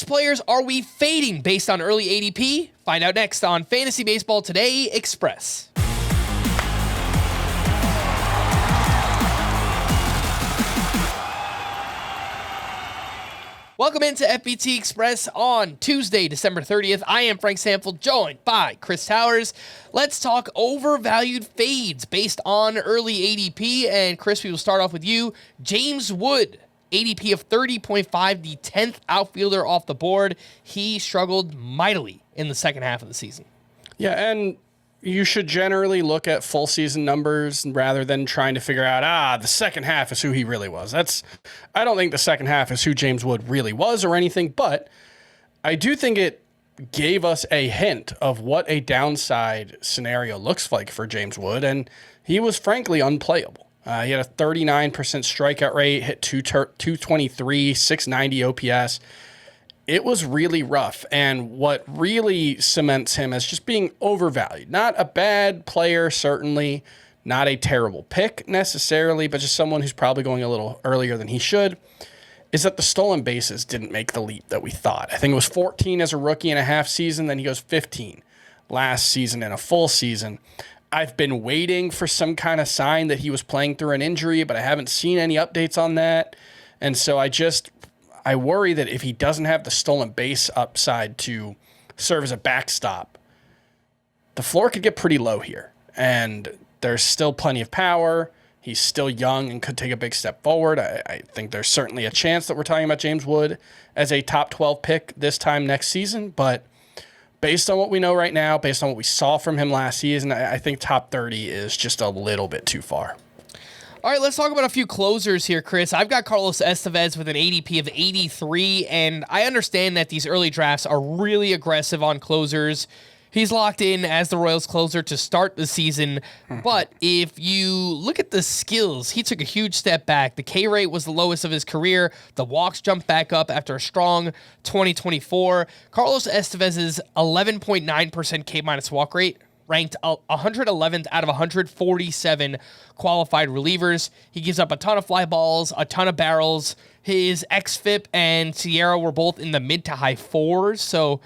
Which players are we fading based on early ADP? Find out next on Fantasy Baseball Today Express. Welcome into FBT Express on Tuesday, December 30th. I am Frank Sample, joined by Chris Towers. Let's talk overvalued fades based on early ADP. And Chris, we will start off with you. James Wood, ADP of 30.5, the 10th outfielder off the board. He struggled mightily in the second half of the season. Yeah, and you should generally look at full season numbers rather than trying to figure out, the second half is who he really was. I don't think the second half is who James Wood really was or anything, but I do think it gave us a hint of what a downside scenario looks like for James Wood, and he was frankly unplayable. He had a 39% strikeout rate, hit 223, 690 OPS. It was really rough, and what really cements him as just being overvalued. Not a bad player, certainly, not a terrible pick necessarily, but just someone who's probably going a little earlier than he should, is that the stolen bases didn't make the leap that we thought. I think it was 14 as a rookie in a half season, then he goes 15 last season in a full season. I've been waiting for some kind of sign that he was playing through an injury, but I haven't seen any updates on that. And so I worry that if he doesn't have the stolen base upside to serve as a backstop, the floor could get pretty low here. And there's still plenty of power. He's still young and could take a big step forward. I think there's certainly a chance that we're talking about James Wood as a top 12 pick this time next season. But based on what we know right now, based on what we saw from him last season, I think top 30 is just a little bit too far. All right, let's talk about a few closers here, Chris. I've got Carlos Estevez with an ADP of 83, and I understand that these early drafts are really aggressive on closers. He's locked in as the Royals closer to start the season, but if you look at the skills, he took a huge step back. The K rate was the lowest of his career. The walks jumped back up after a strong 2024. Carlos Estevez's 11.9% K- walk rate ranked 111th out of 147 qualified relievers. He gives up a ton of fly balls, a ton of barrels. His xFIP and Sierra were both in the mid to high fours, so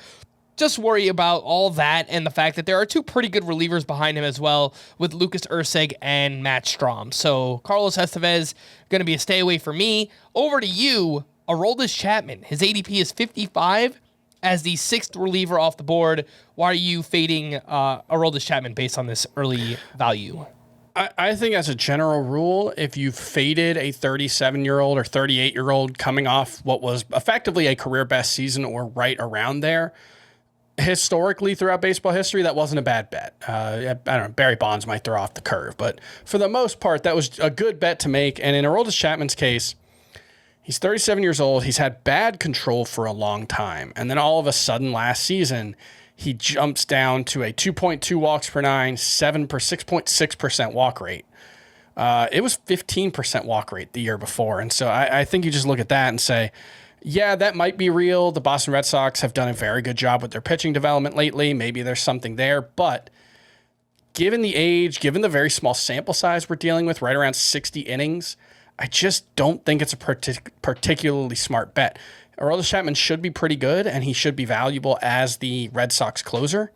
just worry about all that and the fact that there are two pretty good relievers behind him as well with Lucas Erceg and Matt Strahm. So Carlos Estevez, going to be a stay away for me. Over to you, Aroldis Chapman. His ADP is 55 as the sixth reliever off the board. Why are you fading Aroldis Chapman based on this early value? I think as a general rule, if you've faded a 37-year-old or 38-year-old coming off what was effectively a career best season or right around there, historically throughout baseball history, that wasn't a bad bet. I don't know, Barry Bonds might throw off the curve, but for the most part, that was a good bet to make. And in Aroldis Chapman's case, he's 37 years old. He's had bad control for a long time. And then all of a sudden last season, he jumps down to a 2.2 walks per nine, 6.6% walk rate. It was 15% walk rate the year before. And so I think you just look at that and say, yeah, that might be real. The Boston Red Sox have done a very good job with their pitching development lately. Maybe there's something there. But given the age, given the very small sample size we're dealing with, right around 60 innings, I just don't think it's a particularly smart bet. Aroldis Chapman should be pretty good, and he should be valuable as the Red Sox closer,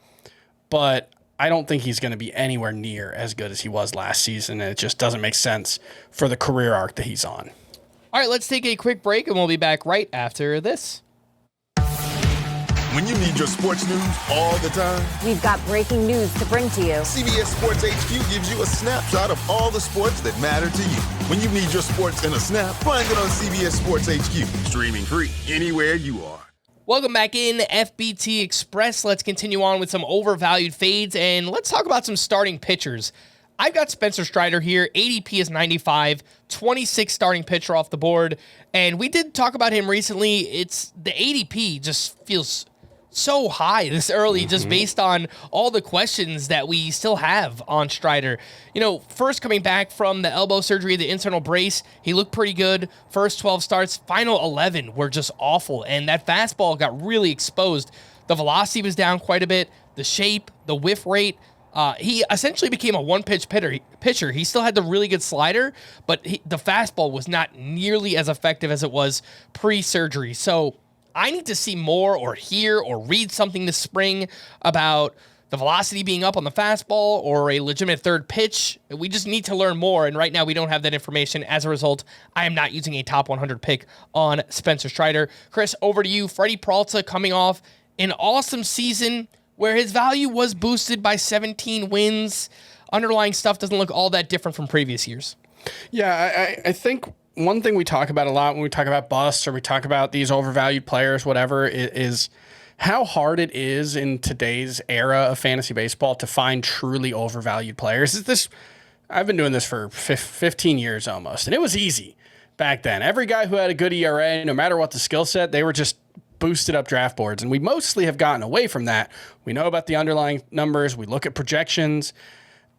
but I don't think he's going to be anywhere near as good as he was last season, and it just doesn't make sense for the career arc that he's on. All right, let's take a quick break, and we'll be back right after this. When you need your sports news all the time, we've got breaking news to bring to you. CBS Sports HQ gives you a snapshot of all the sports that matter to you. When you need your sports in a snap, find it on CBS Sports HQ, streaming free anywhere you are. Welcome back in FBT Express. Let's continue on with some overvalued fades, and let's talk about some starting pitchers. I've got Spencer Strider here. ADP is 95, 26 starting pitcher off the board, and we did talk about him recently. It's the ADP just feels so high this early, just based on all the questions that we still have on Strider. You know, first coming back from the elbow surgery, the internal brace, he looked pretty good. First 12 starts, final 11 were just awful, and that fastball got really exposed. The velocity was down quite a bit, the shape, the whiff rate. He essentially became a one-pitch pitcher. He still had the really good slider, but the fastball was not nearly as effective as it was pre-surgery. So I need to see more or hear or read something this spring about the velocity being up on the fastball or a legitimate third pitch. We just need to learn more, and right now we don't have that information. As a result, I am not using a top 100 pick on Spencer Strider. Chris, over to you. Freddy Peralta coming off an awesome season where his value was boosted by 17 wins. Underlying stuff doesn't look all that different from previous years. Yeah, I think one thing we talk about a lot when we talk about busts or we talk about these overvalued players, whatever, is how hard it is in today's era of fantasy baseball to find truly overvalued players. I've been doing this for 15 years almost, and it was easy back then. Every guy who had a good ERA, no matter what the skill set, they were just boosted up draft boards, and we mostly have gotten away from that. We know about the underlying numbers. We look at projections,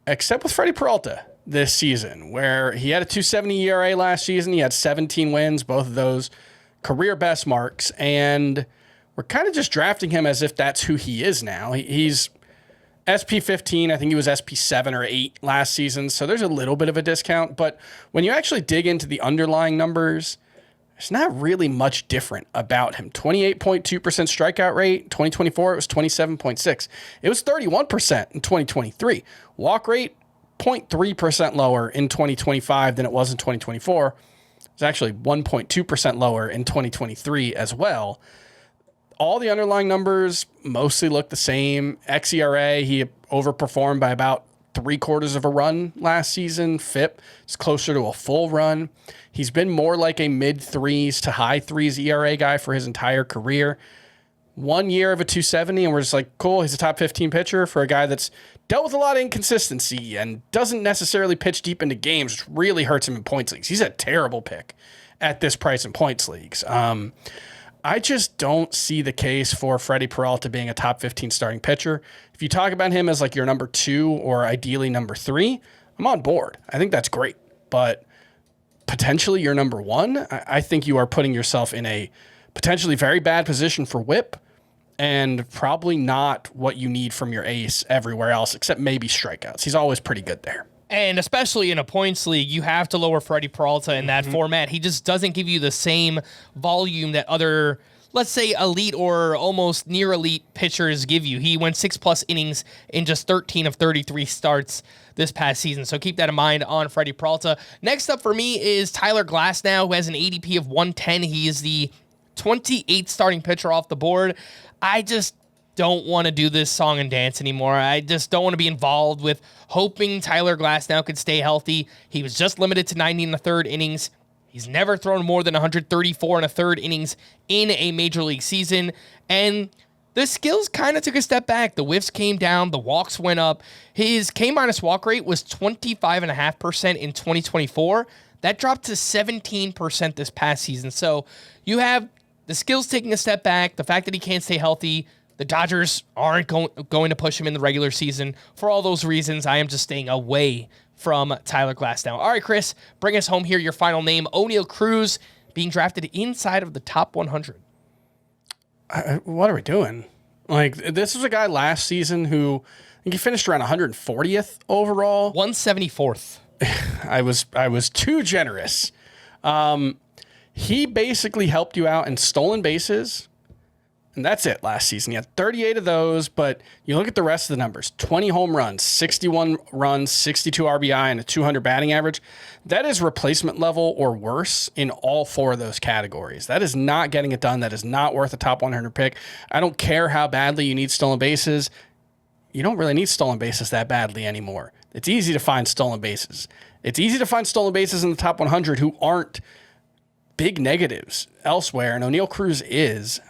except with Freddy Peralta this season, where he had a 2.70 ERA last season. He had 17 wins, both of those career best marks, and we're kind of just drafting him as if that's who he is now. He's SP 15. I think he was SP 7 or 8 last season. So there's a little bit of a discount. But when you actually dig into the underlying numbers, there's not really much different about him. 28.2% strikeout rate. 2024, it was 27.6. It was 31% in 2023. Walk rate, 0.3% lower in 2025 than it was in 2024. It's actually 1.2% lower in 2023 as well. All the underlying numbers mostly look the same. xERA, he overperformed by about 3/4 of a run last season. FIP is closer to a full run. He's been more like a mid-3s to high-3s ERA guy for his entire career. 1 year of a 270, and we're just like, cool, he's a top 15 pitcher for a guy that's dealt with a lot of inconsistency and doesn't necessarily pitch deep into games, which really hurts him in points leagues. He's a terrible pick at this price in points leagues. I just don't see the case for Freddy Peralta being a top 15 starting pitcher. If you talk about him as like your number 2 or ideally number 3, I'm on board. I think that's great. But potentially your number 1, I think you are putting yourself in a potentially very bad position for whip and probably not what you need from your ace everywhere else, except maybe strikeouts. He's always pretty good there. And especially in a points league, you have to lower Freddy Peralta in that format. He just doesn't give you the same volume that other, let's say, elite or almost near elite pitchers give you. He went 6+ innings in just 13 of 33 starts this past season. So keep that in mind on Freddy Peralta. Next up for me is Tyler Glasnow, who has an ADP of 110. He is the 28th starting pitcher off the board. I just don't want to do this song and dance anymore. I just don't want to be involved with hoping Tyler Glasnow could stay healthy. He was just limited to 90 in the third innings. He's never thrown more than 134 in a third innings in a major league season. And the skills kind of took a step back. The whiffs came down. The walks went up. His K- walk rate was 25.5% in 2024. That dropped to 17% this past season. So you have the skills taking a step back, the fact that he can't stay healthy. The Dodgers aren't going to push him in the regular season. For all those reasons, I am just staying away from Tyler Glasnow. All right, Chris, bring us home here. Your final name, Oneil Cruz, being drafted inside of the top 100. What are we doing? Like, this was a guy last season who I think he finished around 140th overall. 174th. I was too generous. He basically helped you out in stolen bases. And that's it last season. He had 38 of those, but you look at the rest of the numbers. 20 home runs, 61 runs, 62 RBI, and a 200 batting average. That is replacement level or worse in all 4 of those categories. That is not getting it done. That is not worth a top 100 pick. I don't care how badly you need stolen bases. You don't really need stolen bases that badly anymore. It's easy to find stolen bases. It's easy to find stolen bases in the top 100 who aren't big negatives elsewhere, and Oneil Cruz is.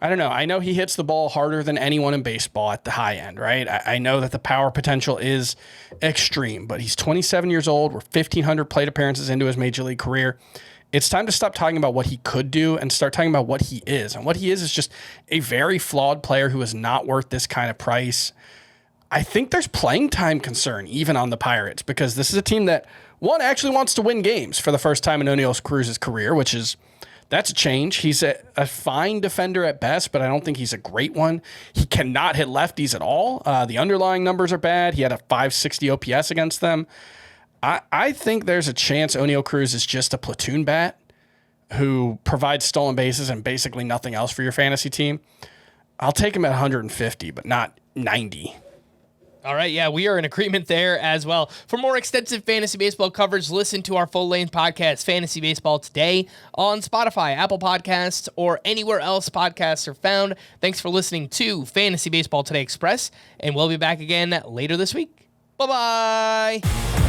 I don't know. I know he hits the ball harder than anyone in baseball at the high end, right? I know that the power potential is extreme, but he's 27 years old. We're 1,500 plate appearances into his major league career. It's time to stop talking about what he could do and start talking about what he is. And what he is just a very flawed player who is not worth this kind of price. I think there's playing time concern even on the Pirates because this is a team that, one, actually wants to win games for the first time in Oneil Cruz's career, which is... that's a change. He's a fine defender at best, but I don't think he's a great one. He cannot hit lefties at all. The underlying numbers are bad. He had a 560 OPS against them. I think there's a chance Oneil Cruz is just a platoon bat who provides stolen bases and basically nothing else for your fantasy team, I'll take him at 150, but not 90. All right, yeah, we are in agreement there as well. For more extensive fantasy baseball coverage, listen to our full-length podcast, Fantasy Baseball Today, on Spotify, Apple Podcasts, or anywhere else podcasts are found. Thanks for listening to Fantasy Baseball Today Express, and we'll be back again later this week. Bye-bye.